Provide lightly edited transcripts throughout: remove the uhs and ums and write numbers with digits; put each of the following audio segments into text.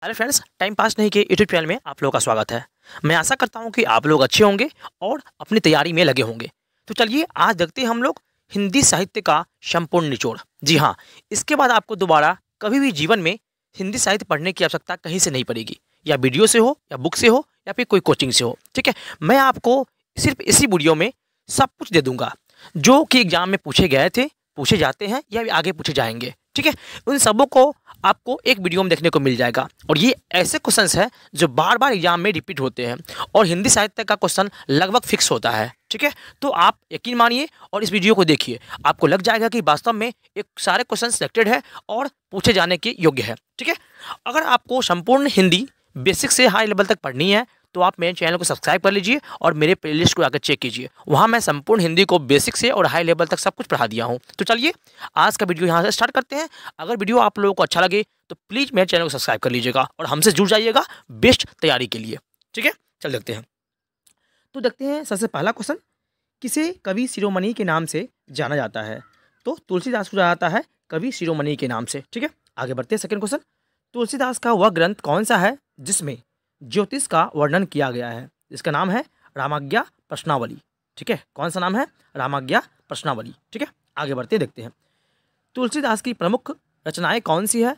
Hello friends, time pass नहीं के YouTube channel में आप लोगों का स्वागत है। मैं आशा करता हूं कि आप लोग अच्छे होंगे और अपनी तैयारी में लगे होंगे। तो चलिए आज देखते हैं हम लोग हिंदी साहित्य का संपूर्ण निचोड़। जी हाँ, इसके बाद आपको दोबारा कभी भी जीवन में हिंदी साहित्य पढ़ने की आवश्यकता कहीं से नहीं पड़ेगी, या वीडियो से हो या बुक से हो या फिर कोई कोचिंग से हो। ठीक है, मैं आपको सिर्फ इसी वीडियो में सब कुछ दे दूंगा जो कि एग्जाम में पूछे गए थे, पूछे जाते हैं या आगे पूछे जाएंगे। ठीक है, उन सबों को आपको एक वीडियो में देखने को मिल जाएगा। और ये ऐसे क्वेश्चंस हैं जो बार बार एग्जाम में रिपीट होते हैं और हिंदी साहित्य का क्वेश्चन लगभग फिक्स होता है। ठीक है, तो आप यकीन मानिए और इस वीडियो को देखिए, आपको लग जाएगा कि वास्तव में एक सारे क्वेश्चन सिलेक्टेड है और पूछे जाने के योग्य है। ठीक है, अगर आपको संपूर्ण हिंदी बेसिक से हाई लेवल तक पढ़नी है तो आप मेरे चैनल को सब्सक्राइब कर लीजिए और मेरे प्लेलिस्ट को आकर चेक कीजिए। वहाँ मैं संपूर्ण हिंदी को बेसिक से और हाई लेवल तक सब कुछ पढ़ा दिया हूँ। तो चलिए आज का वीडियो यहाँ से स्टार्ट करते हैं। अगर वीडियो आप लोगों को अच्छा लगे तो प्लीज़ मेरे चैनल को सब्सक्राइब कर लीजिएगा और हमसे जुड़ जाइएगा बेस्ट तैयारी के लिए। ठीक है, चल देखते हैं। तो देखते हैं सबसे पहला क्वेश्चन, किसे कवि शिरोमणि के नाम से जाना जाता है? तो तुलसीदास को जाना जाता है कवि शिरोमणि के नाम से। ठीक है, आगे बढ़ते हैं। सेकंड क्वेश्चन, तुलसीदास का वह ग्रंथ कौन सा है जिसमें ज्योतिष का वर्णन किया गया है? इसका नाम है रामाज्ञा प्रश्नावली। ठीक है, कौन सा नाम है? रामाज्ञा प्रश्नावली। ठीक है, आगे बढ़ते देखते हैं। तुलसीदास की प्रमुख रचनाएं कौन सी है?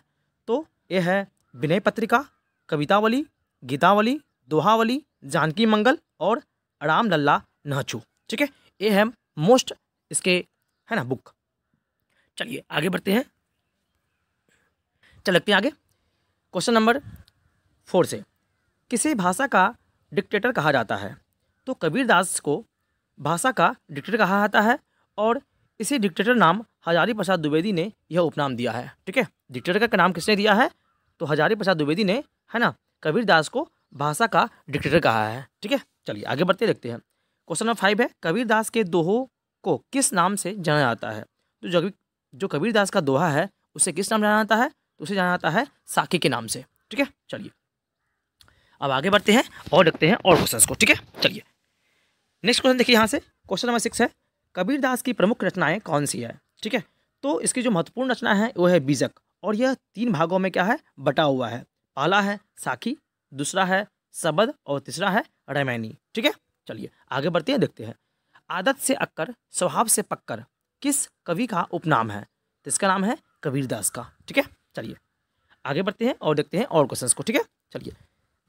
तो ये है विनय पत्रिका, कवितावली, गीतावली, दोहावली, जानकी मंगल और रामलल्ला नहचू। ठीक है, ये है मोस्ट इसके है ना बुक। चलिए आगे बढ़ते हैं, चलते हैं आगे। क्वेश्चन नंबर 4 से, किसे भाषा का डिक्टेटर कहा जाता है? तो कबीरदास को भाषा का डिक्टेटर कहा जाता है और इसी डिक्टेटर नाम हजारी प्रसाद द्विवेदी ने यह उपनाम दिया है। ठीक है, डिक्टेटर का नाम किसने दिया है? तो हजारी प्रसाद द्विवेदी ने, है ना, कबीरदास को भाषा का डिक्टेटर कहा है। ठीक है, चलिए आगे बढ़ते देखते हैं। क्वेश्चन नंबर 5 है, कबीरदास के दोहों को किस नाम से जाना जाता है? तो जो कबीरदास का दोहा है उसे किस नाम जाना जाता है? तो उसे जाना जाता है साकी के नाम से। ठीक है, चलिए अब आगे बढ़ते हैं और देखते हैं और क्वेश्चंस को। ठीक है, चलिए नेक्स्ट क्वेश्चन देखिए यहाँ से। क्वेश्चन नंबर 6 है, कबीरदास की प्रमुख रचनाएं कौन सी है? ठीक है, तो इसकी जो महत्वपूर्ण रचना है वो है बीजक, और यह 3 भागों में क्या है? बटा हुआ है। पहला है साखी, दूसरा है सबद और तीसरा है रामायणी। ठीक है, चलिए आगे बढ़ते हैं, देखते हैं। आदत से अक्कर स्वभाव से पक्कर किस कवि का उपनाम है? तो इसका नाम है कबीरदास का। ठीक है, चलिए आगे बढ़ते हैं और देखते हैं और क्वेश्चंस को। ठीक है, चलिए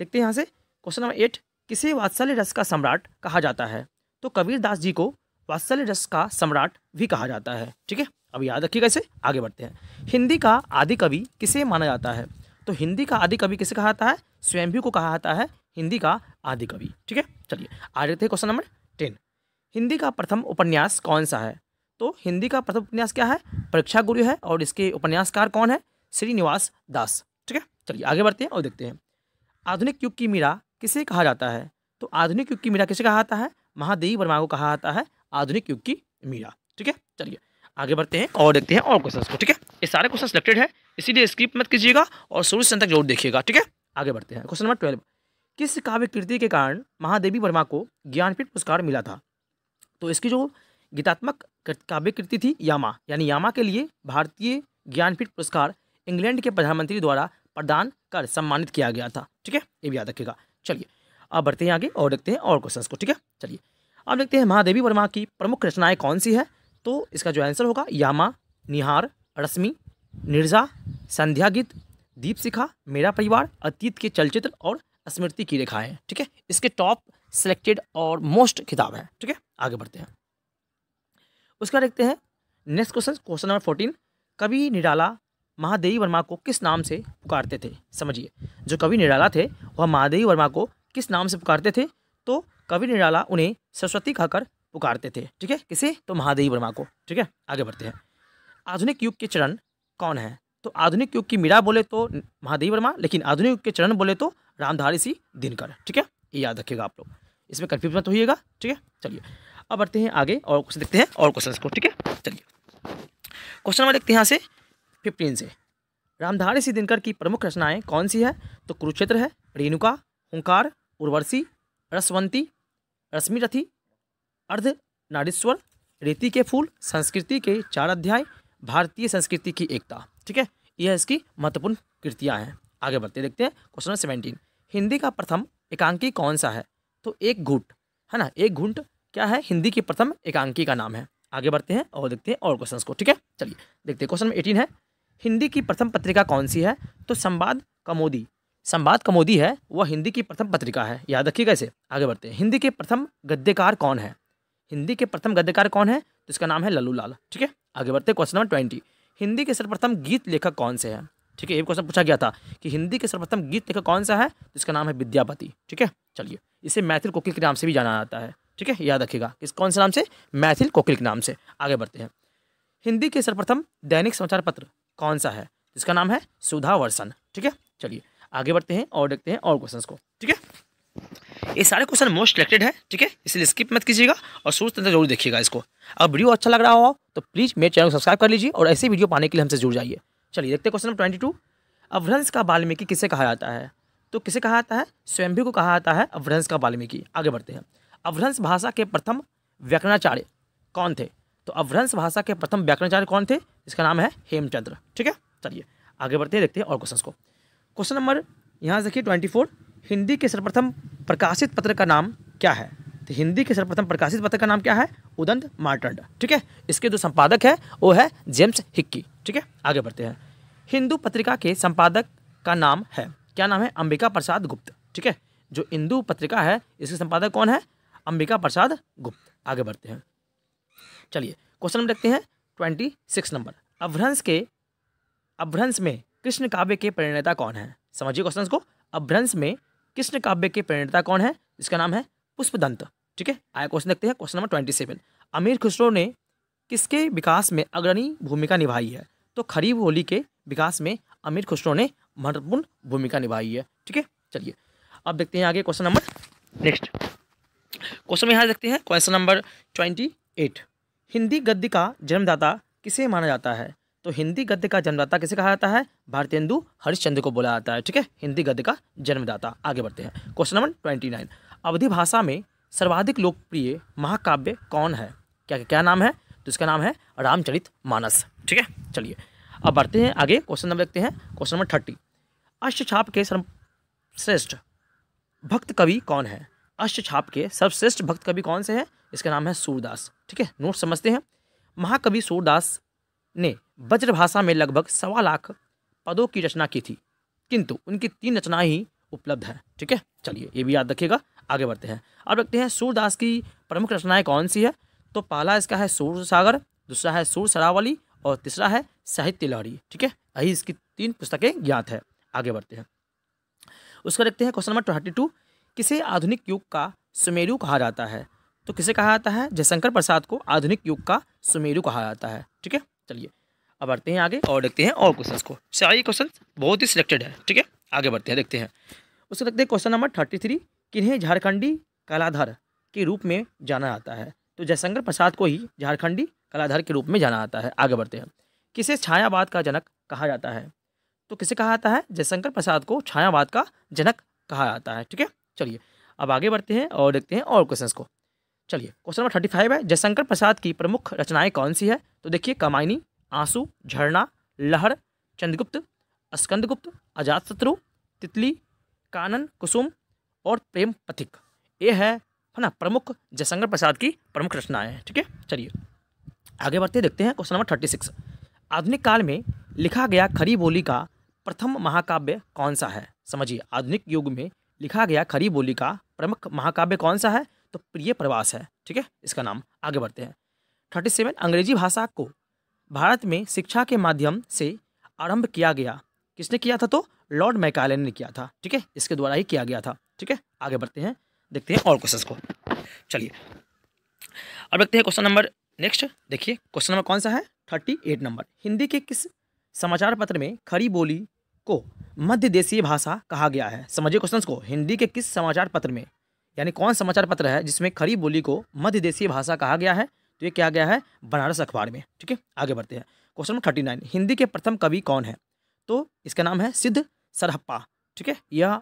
देखते हैं यहाँ से। क्वेश्चन नंबर 8, किसे वात्सल्य रस का सम्राट कहा जाता है? तो कबीरदास जी को वात्सल्य रस का सम्राट भी कहा जाता है। ठीक है, अब याद रखिएगा इसे। आगे बढ़ते हैं। हिंदी का आदि कवि किसे माना जाता है? तो हिंदी का आदि कवि किसे कहा जाता है? स्वयंभू को कहा जाता है हिंदी का आदि कवि। ठीक है, चलिए आगे देखते हैं। क्वेश्चन नंबर 10, हिंदी का प्रथम उपन्यास कौन सा है? तो हिंदी का प्रथम उपन्यास क्या है? परीक्षा गुरु है और इसके उपन्यासकार कौन है? श्रीनिवास दास। ठीक है, चलिए आगे बढ़ते हैं और देखते हैं। आधुनिक युग की मीरा किसे कहा जाता है? तो आधुनिक युग की मीरा किसे कहा जाता है? महादेवी वर्मा को कहा जाता है आधुनिक युग की मीरा। ठीक है, चलिए आगे बढ़ते हैं और देखते हैं और क्वेश्चंस को। ठीक है, ये सारे क्वेश्चन सिलेक्टेड है, इसीलिए स्किप मत कीजिएगा और शुरू से अंत तक जरूर देखिएगा। ठीक है, आगे बढ़ते हैं। क्वेश्चन नंबर 12, किस काव्य कृति के कारण महादेवी वर्मा को ज्ञानपीठ पुरस्कार मिला था? तो इसकी जो गीतात्मक काव्य कृति थी यामा, यानी यामा के लिए भारतीय ज्ञानपीठ पुरस्कार इंग्लैंड के प्रधानमंत्री द्वारा प्रदान कर सम्मानित किया गया था। ठीक है, ये भी याद रखिएगा। चलिए अब बढ़ते हैं आगे और देखते हैं और क्वेश्चंस को। ठीक है, चलिए अब देखते हैं महादेवी वर्मा की प्रमुख रचनाएं कौन सी है? तो इसका जो आंसर होगा यामा, निहार, रश्मि, निर्जा, संध्या गीत, दीपशिखा, मेरा परिवार, अतीत के चलचित्र और स्मृति की रेखाएं। ठीक है, इसके टॉप सिलेक्टेड और मोस्ट किताब है। ठीक है, आगे बढ़ते हैं। उसका देखते हैं नेक्स्ट क्वेश्चन। क्वेश्चन नंबर 14, कवि निराला महादेवी वर्मा को किस नाम से पुकारते थे? समझिए, जो कवि निराला थे वह महादेवी वर्मा को किस नाम से पुकारते थे? तो कवि निराला उन्हें सरस्वती कहकर पुकारते थे। ठीक है, किसे? तो महादेवी वर्मा को। ठीक है, आगे बढ़ते हैं। आधुनिक युग के चरण कौन है? तो आधुनिक युग की मीरा बोले तो महादेवी वर्मा, लेकिन आधुनिक युग के चरण बोले तो रामधारी सिंह दिनकर। ठीक है, ये याद रखिएगा आप लोग, इसमें कन्फ्यूज मत होइएगा। ठीक है, चलिए अब बढ़ते हैं आगे और कुछ देखते हैं और क्वेश्चन को। ठीक है, चलिए क्वेश्चन नंबर देखते हैं यहाँ से 15 से, रामधारी सिंह दिनकर की प्रमुख रचनाएं कौन सी है? तो कुरुक्षेत्र है, रेणुका, हुंकार, उर्वशी, रसवंती, रश्मिरथी, अर्धनारीश्वर, रेती के फूल, संस्कृति के 4 अध्याय, भारतीय संस्कृति की एकता। ठीक है, यह इसकी महत्वपूर्ण कृतियां हैं। आगे बढ़ते हैं, देखते हैं क्वेश्चन नंबर 17। हिंदी का प्रथम एकांकी कौन सा है? तो एक घूंट है ना, एक घूंट क्या है? हिंदी की प्रथम एकांकी का नाम है। आगे बढ़ते हैं और देखते हैं और क्वेश्चंस को, ठीक है। चलिए देखते हैं क्वेश्चन नंबर 18 है, हिंदी की प्रथम पत्रिका कौन सी है? तो संवाद कौमुदी। संवाद कौमुदी है वह हिंदी की प्रथम पत्रिका है, याद रखिएगा इसे। आगे बढ़ते हैं, हिंदी के प्रथम गद्यकार कौन है? हिंदी के प्रथम गद्यकार कौन है? तो इसका नाम है लल्लू लाल, ठीक है। आगे बढ़ते हैं क्वेश्चन नंबर 20, हिंदी के सर्वप्रथम गीत लेखक कौन से हैं? ठीक है, ये क्वेश्चन पूछा गया था कि हिंदी के सर्वप्रथम गीत लेखक कौन सा है? तो इसका नाम है विद्यापति, ठीक है। चलिए, इसे मैथिल कोकिल के नाम से भी जाना जाता है, ठीक है, याद रखिएगा। किस कौन से नाम से? मैथिल कोकिल के नाम से। आगे बढ़ते हैं, हिंदी के सर्वप्रथम दैनिक समाचार पत्र कौन सा है? इसका नाम है सुधा वर्षन, ठीक है। चलिए आगे बढ़ते हैं और देखते हैं और क्वेश्चंस को, ठीक है। ये सारे क्वेश्चन मोस्ट सिलेक्टेड है, ठीक है, इसलिए स्किप मत कीजिएगा और शुरू तक जरूर देखिएगा इसको। अगर वीडियो अच्छा लग रहा हो तो प्लीज़ मेरे चैनल को सब्सक्राइब कर लीजिए और ऐसे वीडियो पाने के लिए हमसे जुड़ जाइए। चलिए देखते हैं क्वेश्चन नंबर 22, अपभ्रंश का वाल्मीकि किसे कहा जाता है? तो किसे कहा जाता है? स्वयंभू को कहा जाता है अपभ्रंश का वाल्मीकि। आगे बढ़ते हैं, अपभ्रंश भाषा के प्रथम व्याकरणाचार्य कौन थे? तो अपभ्रंश भाषा के प्रथम व्याकरणाचार्य कौन थे? इसका नाम है हेमचंद्र, ठीक है। चलिए आगे बढ़ते हैं, देखते हैं और क्वेश्चन को। क्वेश्चन नंबर यहाँ देखिए 24, हिंदी के सर्वप्रथम प्रकाशित पत्र का नाम क्या है? तो हिंदी के सर्वप्रथम प्रकाशित पत्र का नाम क्या है? उदंत मार्तंड, ठीक है। इसके जो संपादक है वो है जेम्स हिक्की, ठीक है। आगे बढ़ते हैं, हिंदू पत्रिका के संपादक का नाम है, क्या नाम है? अंबिका प्रसाद गुप्त, ठीक है। जो हिंदू पत्रिका है इसके संपादक कौन है? अंबिका प्रसाद गुप्त। आगे बढ़ते हैं, चलिए क्वेश्चन नंबर देखते हैं 26 नंबर, अपभ्रंश में कृष्ण काव्य के प्रणेता कौन है? समझिए क्वेश्चन को, अपभ्रंश में कृष्ण काव्य के प्रणेता कौन है? इसका नाम है पुष्पदंत, ठीक है। आया क्वेश्चन देखते हैं क्वेश्चन नंबर 27, अमीर खुसरो ने किसके विकास में अग्रणी भूमिका निभाई है? तो खरीब होली के विकास में अमीर खुसरो ने महत्वपूर्ण भूमिका निभाई है, ठीक है। चलिए अब देखते हैं आगे क्वेश्चन नंबर नेक्स्ट क्वेश्चन में यहाँ देखते हैं क्वेश्चन नंबर 28, हिंदी गद्य का जन्मदाता किसे माना जाता है? तो हिंदी गद्य का जन्मदाता किसे कहा जाता है? भारतेंदु हरिश्चंद्र को बोला जाता है, ठीक है, हिंदी गद्य का जन्मदाता। आगे बढ़ते हैं, क्वेश्चन नंबर 29, अवधी भाषा में सर्वाधिक लोकप्रिय महाकाव्य कौन है? क्या नाम है? तो इसका नाम है रामचरितमानस, ठीक है। चलिए अब बढ़ते हैं आगे, क्वेश्चन नंबर देखते हैं क्वेश्चन नंबर 30, अष्टछाप के सर्वश्रेष्ठ भक्त कवि कौन है? अष्टछाप के सर्वश्रेष्ठ भक्त कवि कौन से हैं? इसका नाम है सूरदास, ठीक है। नोट समझते हैं, महाकवि सूरदास ने ब्रज भाषा में लगभग 1.25 लाख पदों की रचना की थी, किंतु उनकी 3 रचनाएं ही उपलब्ध हैं, ठीक है। चलिए ये भी याद रखिएगा। आगे बढ़ते हैं, अब देखते हैं सूरदास की प्रमुख रचनाएं कौन सी है? तो पहला इसका है सूर सागर, दूसरा है सूर सरावली और तीसरा है साहित्य लहरी, ठीक है। यही इसकी 3 पुस्तकें ज्ञात है। आगे बढ़ते हैं, उसका देखते हैं क्वेश्चन नंबर 32, किसे आधुनिक युग का सुमेरु कहा जाता है? तो किसे कहा जाता है? जयशंकर प्रसाद को आधुनिक युग का सुमेरु कहा जाता है, ठीक है। चलिए अब बढ़ते हैं आगे और देखते हैं और क्वेश्चंस को, सारे क्वेश्चन बहुत ही सिलेक्टेड है, ठीक है। आगे बढ़ते हैं, देखते हैं उसको देखते हैं क्वेश्चन नंबर 33, किन्हें झारखंडी कलाधर के रूप में जाना जाता है? तो जयशंकर प्रसाद को ही झारखंडी कलाधर के रूप में जाना जाता है। आगे बढ़ते हैं, किसे छायावाद का जनक कहा जाता है? तो किसे कहा जाता है? जयशंकर प्रसाद को छायावाद का जनक कहा जाता है, ठीक है। चलिए अब आगे बढ़ते हैं और देखते हैं और क्वेश्चंस को। चलिए क्वेश्चन नंबर 35 है, जयशंकर प्रसाद की प्रमुख रचनाएं कौन सी है? तो देखिए, कामायनी, आंसू, झरना, लहर, चंद्रगुप्त, स्कंदगुप्त, अजातशत्रु, तितली, कानन, कुसुम और प्रेम पथिक, ये है ना प्रमुख जयशंकर प्रसाद की प्रमुख रचनाएं हैं, ठीक है। चलिए आगे बढ़ते देखते हैं क्वेश्चन नंबर 36, आधुनिक काल में लिखा गया खड़ी बोली का प्रथम महाकाव्य कौन सा है? समझिए, आधुनिक युग में लिखा गया खड़ी बोली का प्रमुख महाकाव्य कौन सा है? तो प्रिय प्रवास है, ठीक है, इसका नाम। आगे बढ़ते हैं 37, अंग्रेजी भाषा को भारत में शिक्षा के माध्यम से आरंभ किया गया, किसने किया था? तो लॉर्ड मैकाले ने किया था, ठीक है, इसके द्वारा ही किया गया था, ठीक है। आगे बढ़ते हैं, देखते हैं और क्वेश्चंस को। चलिए अब देखते हैं क्वेश्चन नंबर नेक्स्ट, देखिए क्वेश्चन नंबर कौन सा है? 38 नंबर, हिंदी के किस समाचार पत्र में खड़ी बोली को मध्य देशीय भाषा कहा गया है? समझिए क्वेश्चंस को, हिंदी के किस समाचार पत्र में, यानी कौन समाचार पत्र है जिसमें खड़ी बोली को मध्य देशीय भाषा कहा गया है? तो ये क्या गया है? बनारस अखबार में, ठीक है। आगे बढ़ते हैं, क्वेश्चन नंबर 39, हिंदी के प्रथम कवि कौन है? तो इसका नाम है सिद्ध सरहप्पा, ठीक है। यह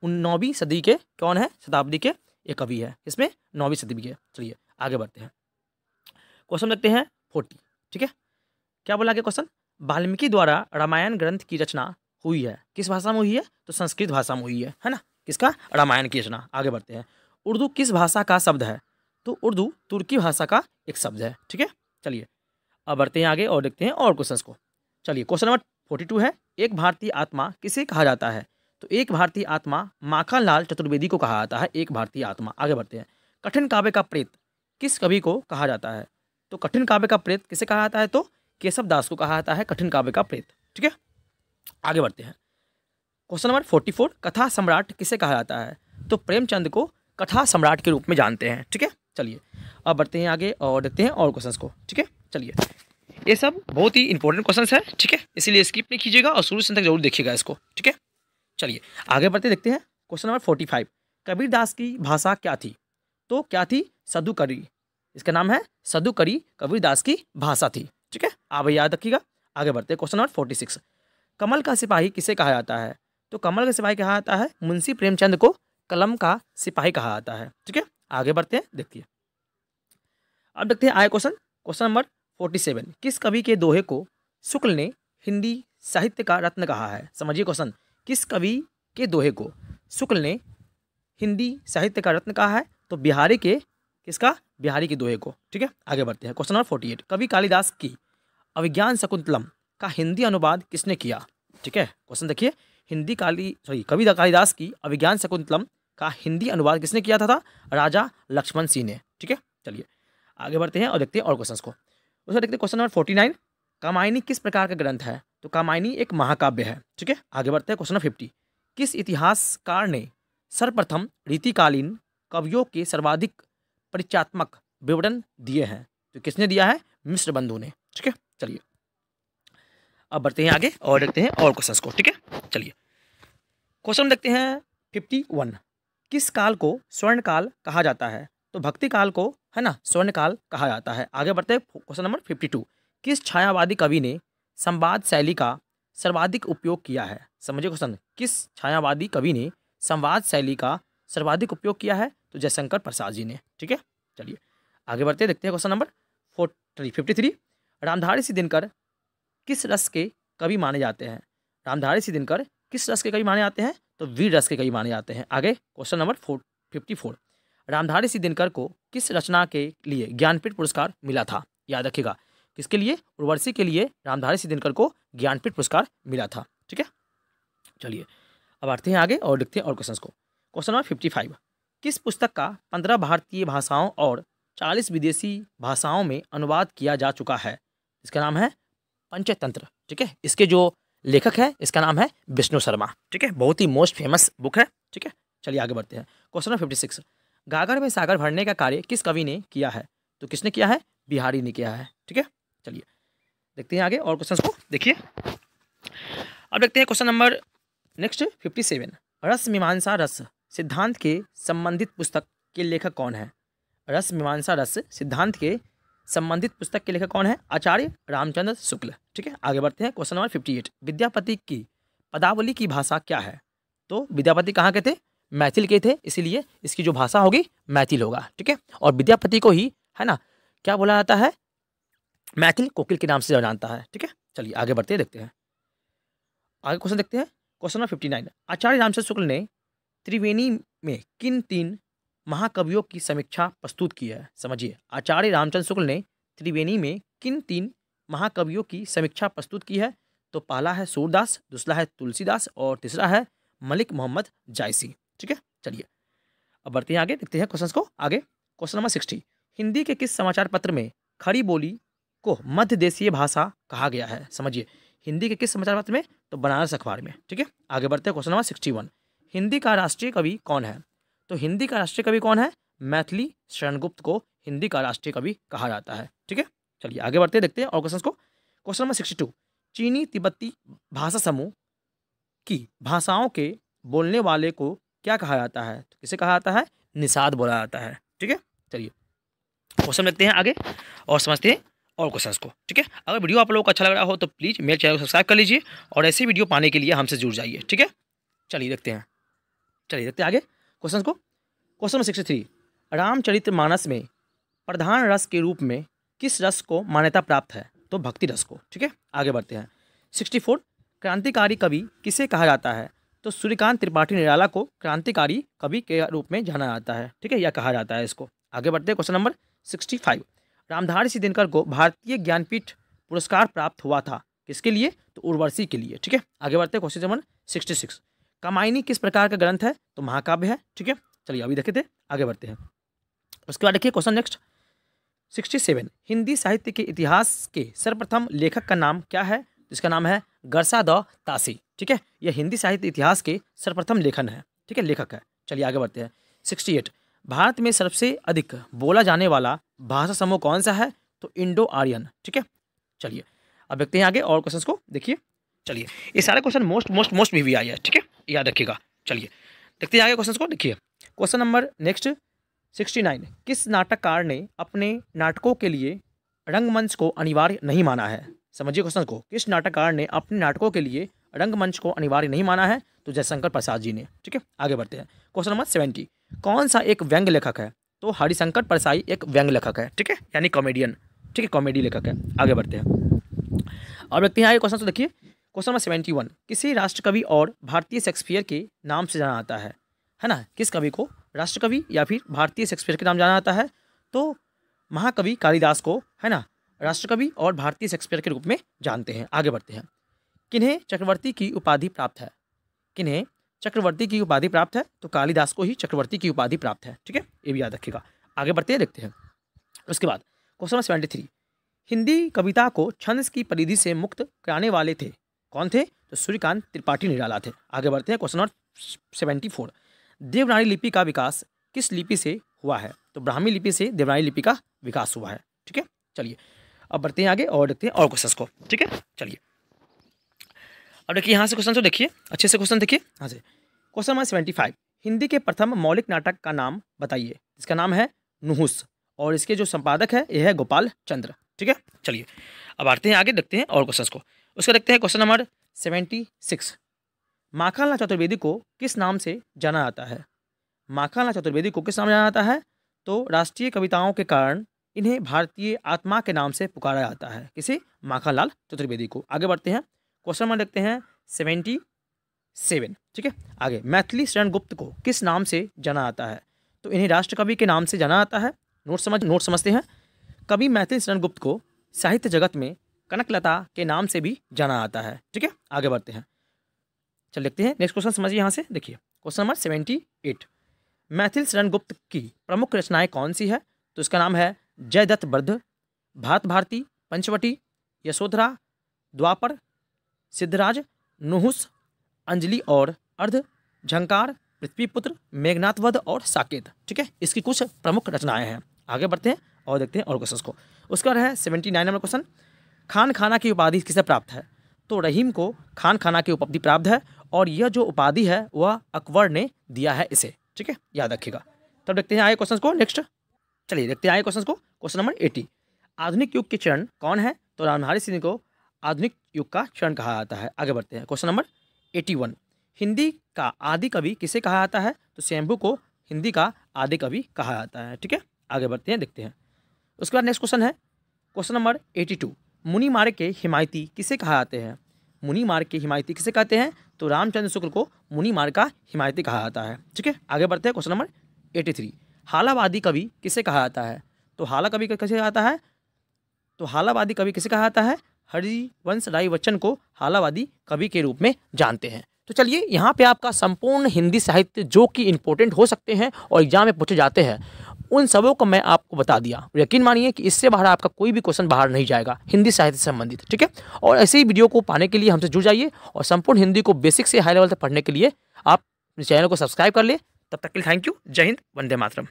9वीं सदी के कौन है? शताब्दी के एक कवि है, इसमें 9वीं सदी के। चलिए आगे बढ़ते हैं, क्वेश्चन देखते हैं 40, ठीक है। क्या बोला गया क्वेश्चन? वाल्मीकि द्वारा रामायण ग्रंथ की रचना हुई है। किस भाषा में हुई है? तो संस्कृत भाषा में हुई है ना। किसका? रामायण की रचना। आगे बढ़ते हैं। उर्दू किस भाषा का शब्द है? तो उर्दू तुर्की भाषा का एक शब्द है। ठीक है, चलिए अब बढ़ते हैं आगे और देखते हैं और क्वेश्चंस को। चलिए क्वेश्चन नंबर 42 है, एक भारतीय आत्मा किसे कहा जाता है? तो एक भारतीय आत्मा माखनलाल चतुर्वेदी को कहा जाता है, एक भारतीय आत्मा। आगे बढ़ते हैं। कठिन काव्य का प्रेत किस कवि को कहा जाता है? तो कठिन काव्य का प्रेत किसे कहा जाता है? तो केशव दास को कहा जाता है कठिन काव्य का प्रेत। ठीक है, आगे बढ़ते हैं। क्वेश्चन नंबर 44, कथा सम्राट किसे कहा जाता है? तो प्रेमचंद को कथा सम्राट के रूप में जानते हैं। ठीक है, चलिए अब बढ़ते हैं आगे और देखते हैं और क्वेश्चंस को। ठीक है, चलिए ये सब बहुत ही इंपॉर्टेंट क्वेश्चंस है। ठीक है, इसीलिए स्किप नहीं कीजिएगा और शुरू से तक जरूर देखिएगा इसको। ठीक है, चलिए आगे बढ़ते देखते हैं। क्वेश्चन नंबर 45, कबीरदास की भाषा क्या थी? तो क्या थी? सदुकरी। इसका नाम है सदुकरी, कबीरदास की भाषा थी। ठीक है, आप याद रखिएगा। आगे बढ़ते हैं। क्वेश्चन नंबर 46, कमल का सिपाही किसे कहा जाता है? तो कमल का सिपाही कहा जाता है मुंशी प्रेमचंद को कलम का सिपाही कहा जाता है। ठीक है, आगे बढ़ते हैं, देखिए अब देखते हैं आए क्वेश्चन नंबर 47, किस कवि के दोहे को शुक्ल ने हिंदी साहित्य का रत्न कहा है? समझिए क्वेश्चन, किस कवि के दोहे को शुक्ल ने हिंदी साहित्य का रत्न कहा है? तो बिहारी के, किसका? बिहारी के दोहे को। ठीक है, आगे बढ़ते हैं। क्वेश्चन नंबर 48, कवि कालिदास की अभिज्ञान शकुंतलम का हिंदी अनुवाद किसने किया? ठीक है, क्वेश्चन देखिए, कवि कालिदास की अभिज्ञान शकुंतलम का हिंदी अनुवाद किसने किया था? राजा लक्ष्मण सिंह ने। ठीक है, चलिए आगे बढ़ते हैं और देखते हैं और क्वेश्चंस को। उसमें देखते हैं क्वेश्चन नंबर 49, कामायनी किस प्रकार का ग्रंथ है? तो कामायनी एक महाकाव्य है। ठीक है, आगे बढ़ते हैं। क्वेश्चन नंबर 50, किस इतिहासकार ने सर्वप्रथम रीतिकालीन कवियों के सर्वाधिक परिचयात्मक विवरण दिए हैं? तो किसने दिया है? मिश्र बंधु ने। ठीक है, चलिए अब बढ़ते हैं आगे और देखते हैं और क्वेश्चंस को। ठीक है, चलिए क्वेश्चन देखते हैं 51, किस काल को स्वर्ण काल कहा जाता है? तो भक्ति काल को, है ना, स्वर्ण काल कहा जाता है। आगे बढ़ते हैं। क्वेश्चन नंबर 52, किस छायावादी कवि ने संवाद शैली का सर्वाधिक उपयोग किया है? समझिए क्वेश्चन, किस छायावादी कवि ने संवाद शैली का सर्वाधिक उपयोग किया है? तो जयशंकर प्रसाद जी ने। ठीक है, चलिए आगे बढ़ते देखते हैं। क्वेश्चन नंबर 53, रामधारी सिंह दिनकर किस रस के कवि माने जाते हैं? रामधारी सिंह दिनकर किस रस के कवि माने जाते हैं? तो वीर रस के कवि माने जाते हैं। आगे क्वेश्चन नंबर 54, रामधारी सिंह दिनकर को किस रचना के लिए ज्ञानपीठ पुरस्कार मिला था? याद रखिएगा, किसके लिए? उर्वशी के लिए रामधारी सिंह दिनकर को ज्ञानपीठ पुरस्कार मिला था। ठीक है, चलिए अब आते हैं आगे और देखते हैं और क्वेश्चंस को। क्वेश्चन नंबर 55, किस पुस्तक का 15 भारतीय भाषाओं और 40 विदेशी भाषाओं में अनुवाद किया जा चुका है? इसका नाम है पंचतंत्र। ठीक है, इसके जो लेखक है इसका नाम है विष्णु शर्मा। ठीक है, बहुत ही मोस्ट फेमस बुक है। ठीक है, चलिए आगे बढ़ते हैं। क्वेश्चन नंबर 56, गागर में सागर भरने का कार्य किस कवि ने किया है? तो किसने किया है? बिहारी ने किया है। ठीक है, चलिए देखते हैं आगे और क्वेश्चंस को। देखिए अब देखते हैं क्वेश्चन नंबर नेक्स्ट 57, रस मीमांसा रस सिद्धांत के संबंधित पुस्तक के लेखक कौन है? रस मीमांसा रस सिद्धांत के संबंधित पुस्तक के लेखक कौन है? आचार्य रामचंद्र शुक्ल। ठीक है, आगे बढ़ते हैं। क्वेश्चन नंबर 58, विद्यापति की पदावली की भाषा क्या है? तो विद्यापति कहाँ के थे? मैथिल के थे, इसीलिए इसकी जो भाषा होगी मैथिल होगा। ठीक है, और विद्यापति को ही, है ना, क्या बोला जाता है? मैथिल कोकिल के नाम से जानता है। ठीक है, चलिए आगे बढ़ते हैं, देखते हैं आगे क्वेश्चन देखते हैं। क्वेश्चन नंबर 59, आचार्य रामचंद्र शुक्ल ने त्रिवेणी में किन 3 महाकवियों की समीक्षा प्रस्तुत की है? समझिए, आचार्य रामचंद्र शुक्ल ने त्रिवेणी में किन 3 महाकवियों की समीक्षा प्रस्तुत की है? तो पहला है सूरदास, दूसरा है तुलसीदास और तीसरा है मलिक मोहम्मद जायसी। ठीक है, चलिए अब बढ़ते हैं आगे, देखते हैं क्वेश्चंस को आगे। क्वेश्चन नंबर 60, हिंदी के किस समाचार पत्र में खड़ी बोली को मध्य देशीय भाषा कहा गया है? समझिए, हिंदी के किस समाचार पत्र में? तो बनारस अखबार में। ठीक है, आगे बढ़ते हैं। क्वेश्चन नंबर 61, हिंदी का राष्ट्रीय कवि कौन है? तो हिंदी का राष्ट्रीय कवि कौन है? मैथिली शरणगुप्त को हिंदी का राष्ट्रीय कवि कहा जाता है। ठीक है, चलिए आगे बढ़ते हैं, देखते हैं और क्वेश्चन को। क्वेश्चन नंबर 62, चीनी तिब्बती भाषा समूह की भाषाओं के बोलने वाले को क्या कहा जाता है? तो किसे कहा जाता है? निषाद बोला जाता है। ठीक है, चलिए क्वेश्चन देखते हैं आगे और समझते हैं और क्वेश्चंस को। ठीक है, अगर वीडियो आप लोगों को अच्छा लग रहा हो तो प्लीज़ मेरे चैनल को सब्सक्राइब कर लीजिए और ऐसी वीडियो पाने के लिए हमसे जुड़ जाइए। ठीक है, चलिए देखते हैं आगे क्वेश्चन को। क्वेश्चन नंबर 63, रामचरितमानस में प्रधान रस के रूप में किस रस को मान्यता प्राप्त है? तो भक्ति रस को। ठीक है, आगे बढ़ते हैं। 64, क्रांतिकारी कवि किसे कहा जाता है? तो सूर्यकांत त्रिपाठी निराला को क्रांतिकारी कवि के रूप में जाना जाता है, ठीक है, या कहा जाता है इसको। आगे बढ़ते हैं, क्वेश्चन नंबर 65। रामधारी सिंह दिनकर को भारतीय ज्ञानपीठ पुरस्कार प्राप्त हुआ था, किसके लिए? तो उर्वशी के लिए, ठीक है। आगे बढ़ते हैं, क्वेश्चन नंबर 66। कामायनी किस प्रकार का ग्रंथ है? तो महाकाव्य है, ठीक है। चलिए अभी देखे थे, आगे बढ़ते हैं। उसके बाद देखिए क्वेश्चन नेक्स्ट 67। हिंदी साहित्य के इतिहास के सर्वप्रथम लेखक का नाम क्या है? इसका नाम है गरसादातासी, ठीक है। यह हिंदी साहित्य इतिहास के सर्वप्रथम लेखन है, ठीक है, लेखक है। चलिए आगे बढ़ते हैं। 68। भारत में सबसे अधिक बोला जाने वाला भाषा समूह कौन सा है? तो इंडो आर्यन, ठीक है। चलिए अब देखते हैं आगे और क्वेश्चंस को, देखिए। चलिए ये सारे क्वेश्चन मोस्ट भी आई है, ठीक है, याद रखिएगा। चलिए देखते हैं आगे क्वेश्चंस को, देखिए। Question number next 69। किस नाटककार ने अपने नाटकों के लिए रंगमंच को अनिवार्य नहीं माना है? समझिए क्वेश्चन को। किस नाटककार ने अपने नाटकों के लिए रंगमंच को अनिवार्य नहीं माना है? तो जयशंकर प्रसाद जी ने, ठीक है। आगे बढ़ते हैं। Question number 70। कौन सा एक व्यंग्य लेखक है? तो हरिशंकर परसाई एक व्यंग्य लेखक है, ठीक है, यानी कॉमेडियन, ठीक है, कॉमेडी लेखक है। आगे बढ़ते हैं। अब देखते हैं आगे क्वेश्चन, तो देखिए क्वेश्चन नंबर 71। किसी राष्ट्रकवि और भारतीय शेक्सपियर के नाम से जाना जाता है ना? किस कवि को राष्ट्रकवि या फिर भारतीय शेक्सपियर के नाम जाना जाता है? तो महाकवि कालिदास को, है ना, राष्ट्रकवि और भारतीय शेक्सपियर के रूप में जानते हैं। आगे बढ़ते हैं। किन्हें चक्रवर्ती की उपाधि प्राप्त है? किन्हें चक्रवर्ती की उपाधि प्राप्त है? तो कालिदास को ही चक्रवर्ती की उपाधि प्राप्त है, ठीक है, ये भी याद रखिएगा। आगे बढ़ते हैं, देखते हैं। उसके बाद क्वेश्चन नंबर 73। हिंदी कविता को छंद की परिधि से मुक्त कराने वाले थे, कौन थे? तो सूर्यकांत त्रिपाठी निराला थे। आगे बढ़ते हैं। Question number 74। देवनागरी लिपि का विकास किस लिपि से हुआ है? तो ब्राह्मी लिपि से देवनागरी लिपि का विकास हुआ है, ठीक है। चलिए अब बढ़ते हैं आगे और देखते हैं और क्वेश्चन को, ठीक है। चलिए अब देखिए यहाँ से क्वेश्चन तो देखिए, अच्छे से क्वेश्चन देखिए यहाँ से। Question number 75। हिंदी के प्रथम मौलिक नाटक का नाम बताइए। इसका नाम है नुहुस और इसके जो संपादक है यह है गोपाल चंद्र, ठीक है। चलिए अब आते हैं आगे, देखते हैं और क्वेश्चन को। उसका देखते हैं क्वेश्चन नंबर 76। माखनलाल चतुर्वेदी को किस नाम से जाना जाता है? माखनलाल चतुर्वेदी को किस नाम से जाना जाता है? तो राष्ट्रीय कविताओं के कारण इन्हें भारतीय आत्मा के नाम से पुकारा जाता है। किसे? माखनलाल चतुर्वेदी को। आगे बढ़ते हैं। क्वेश्चन नंबर देखते हैं 77, ठीक है। आगे मैथिली शरण गुप्त को किस नाम से जाना जाता है? तो इन्हें राष्ट्रकवि के नाम से जाना जाता है। नोट समझते हैं। कवि मैथिली शरण गुप्त को साहित्य जगत में कनकलता के नाम से भी जाना जाता है, ठीक है। आगे बढ़ते हैं, चल देखते हैं नेक्स्ट क्वेश्चन, समझिए यहाँ से। देखिए क्वेश्चन नंबर 78। मैथिली शरण गुप्त की प्रमुख रचनाएं कौन सी है? तो इसका नाम है जयदत्त वृद्ध, भात भारती, पंचवटी, यशोधरा, द्वापर, सिद्धराज, नुहुस, अंजलि और अर्ध, झंकार, पृथ्वीपुत्र, मेघनाथवध और साकेत, ठीक है। इसकी कुछ प्रमुख रचनाएं हैं। आगे बढ़ते हैं और देखते हैं और क्वेश्चन को। उसका है 79 नंबर क्वेश्चन। खान खाना की उपाधि किसे प्राप्त है? तो रहीम को खान खाना की उपाधि प्राप्त है और यह जो उपाधि है वह अकबर ने दिया है इसे, ठीक है, याद रखिएगा। तब देखते हैं आगे क्वेश्चन को नेक्स्ट। चलिए देखते हैं आगे क्वेश्चन को। Question number 80। आधुनिक युग के चरण कौन है? तो रामधारी सिंह को आधुनिक युग का चरण कहा जाता है। आगे बढ़ते हैं। Question number 81। हिंदी का आदि कवि किसे कहा जाता है? तो शंभू को हिंदी का आदि कवि कहा जाता है, ठीक है। आगे बढ़ते हैं, देखते हैं। उसके बाद नेक्स्ट क्वेश्चन है क्वेश्चन नंबर 82। मुनि मार्ग के हिमायती किसे कहा जाते हैं? मुनि मार्ग के हिमायती किसे कहते हैं? तो रामचंद्र शुक्ल को मुनि मार्ग का हिमायती कहा जाता है, ठीक है। आगे बढ़ते हैं। Question number 83। हालावादी कवि किसे कहा जाता है? तो हाला कवि किसे कहा जाता है? तो हालावादी कवि किसे कहा जाता है? हरिवंश राय बच्चन को हालावादी कवि के रूप में जानते हैं। तो चलिए यहाँ पे आपका संपूर्ण हिंदी साहित्य जो कि इंपॉर्टेंट हो सकते हैं और एग्जाम में पूछे जाते हैं उन सबों को मैं आपको बता दिया। यकीन मानिए कि इससे बाहर आपका कोई भी क्वेश्चन बाहर नहीं जाएगा हिंदी साहित्य से संबंधित, ठीक है। और ऐसे ही वीडियो को पाने के लिए हमसे जुड़ जाइए और संपूर्ण हिंदी को बेसिक से हाई लेवल तक पढ़ने के लिए आप चैनल को सब्सक्राइब कर ले। तब तक के लिए थैंक यू। जय हिंद, वंदे मातरम।